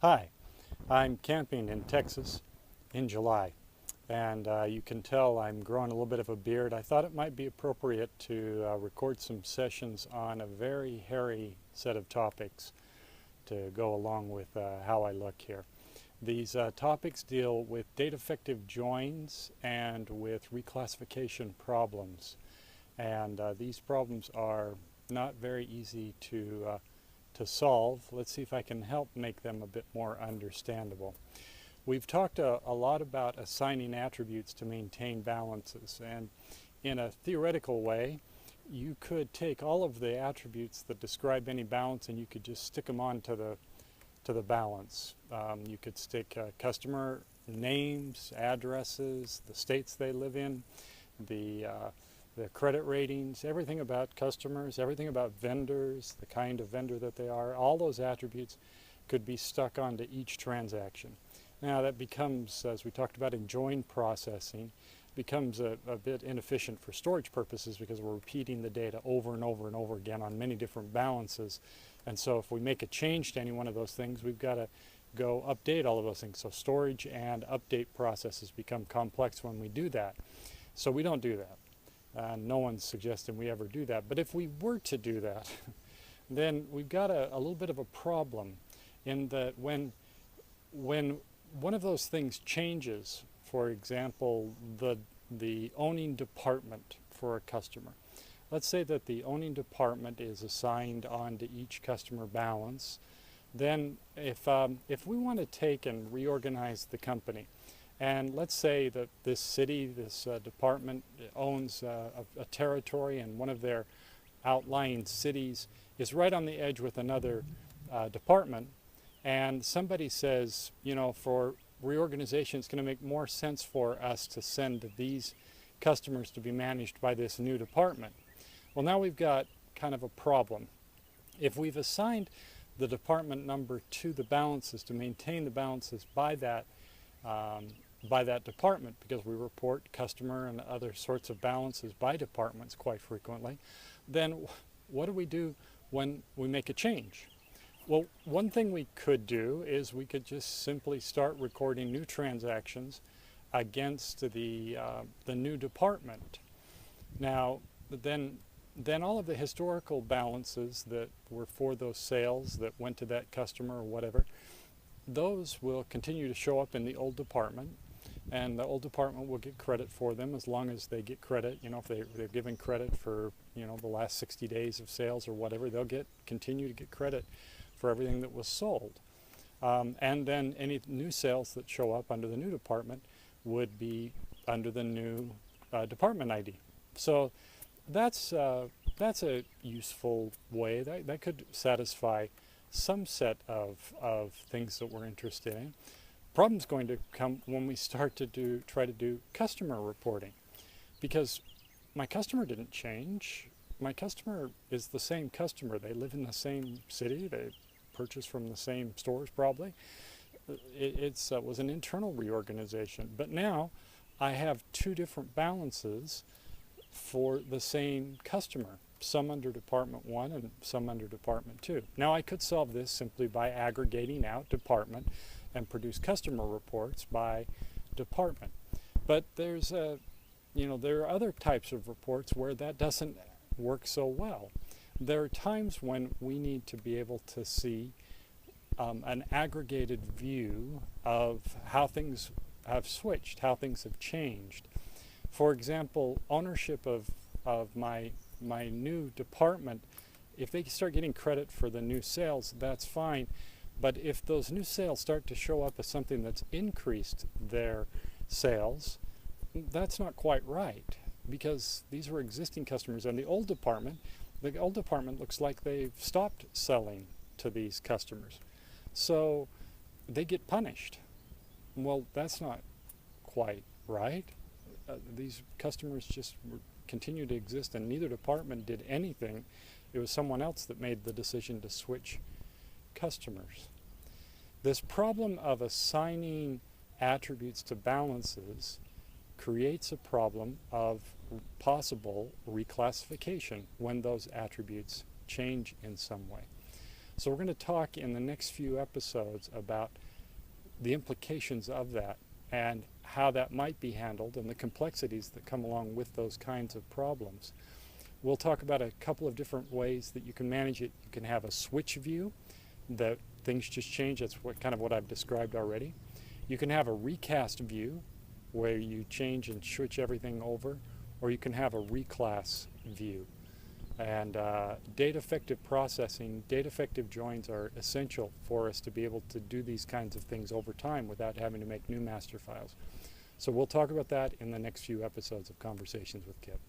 Hi, I'm camping in Texas in July, and you can tell I'm growing a little bit of a beard. I thought it might be appropriate to record some sessions on a very hairy set of topics to go along with how I look here. These topics deal with data-effective joins and with reclassification problems, and these problems are not very easy to solve. Let's see if I can help make them a bit more understandable. We've talked a lot about assigning attributes to maintain balances, and in a theoretical way you could take all of the attributes that describe any balance and you could just stick them on to the balance. You could stick customer names, addresses, the states they live in, the credit ratings, everything about customers, everything about vendors, the kind of vendor that they are, all those attributes could be stuck onto each transaction. Now that becomes, as we talked about in join processing, becomes a bit inefficient for storage purposes because we're repeating the data over and over and over again on many different balances. And so if we make a change to any one of those things, we've got to go update all of those things. So storage and update processes become complex when we do that. So we don't do that. No one's suggesting we ever do that. But if we were to do that, then we've got a little bit of a problem in that when one of those things changes, for example, the owning department for a customer. Let's say that the owning department is assigned onto each customer balance. Then if we want to take and reorganize the company, and let's say that this city, this department owns a territory, and one of their outlying cities is right on the edge with another department, and somebody says, you know, for reorganization it's going to make more sense for us to send these customers to be managed by this new department. Well, now we've got kind of a problem. If we've assigned the department number to the balances to maintain the balances by that department, because we report customer and other sorts of balances by departments quite frequently, then what do we do when we make a change? Well, one thing we could do is we could just simply start recording new transactions against the new department. Now, then all of the historical balances that were for those sales that went to that customer or whatever, those will continue to show up in the old department, and the old department will get credit for them as long as they get credit. You know, if they're given credit for, you know, the last 60 days of sales or whatever, they'll continue to get credit for everything that was sold. And then any new sales that show up under the new department would be under the new department ID. So that's a useful way. That could satisfy some set of things that we're interested in. Problem's going to come when we start to try to do customer reporting, because my customer didn't change. My customer is the same customer. They live in the same city. They purchase from the same stores probably. It was an internal reorganization. But now I have two different balances for the same customer, some under Department 1 and some under Department 2. Now I could solve this simply by aggregating out department and produce customer reports by department. But there's there are other types of reports where that doesn't work so well. There are times when we need to be able to see an aggregated view of how things have switched, how things have changed. For example, ownership of my new department, if they start getting credit for the new sales, that's fine. But if those new sales start to show up as something that's increased their sales, that's not quite right, because these were existing customers. And the old department looks like they've stopped selling to these customers. So they get punished. Well, that's not quite right. These customers just continue to exist, and neither department did anything. It was someone else that made the decision to switch customers. This problem of assigning attributes to balances creates a problem of possible reclassification when those attributes change in some way. So we're going to talk in the next few episodes about the implications of that and how that might be handled and the complexities that come along with those kinds of problems. We'll talk about a couple of different ways that you can manage it. You can have a switch view, that things just change. That's kind of what I've described already. You can have a recast view, where you change and switch everything over, or you can have a reclass view. And data-effective processing, data-effective joins are essential for us to be able to do these kinds of things over time without having to make new master files. So we'll talk about that in the next few episodes of Conversations with Kip.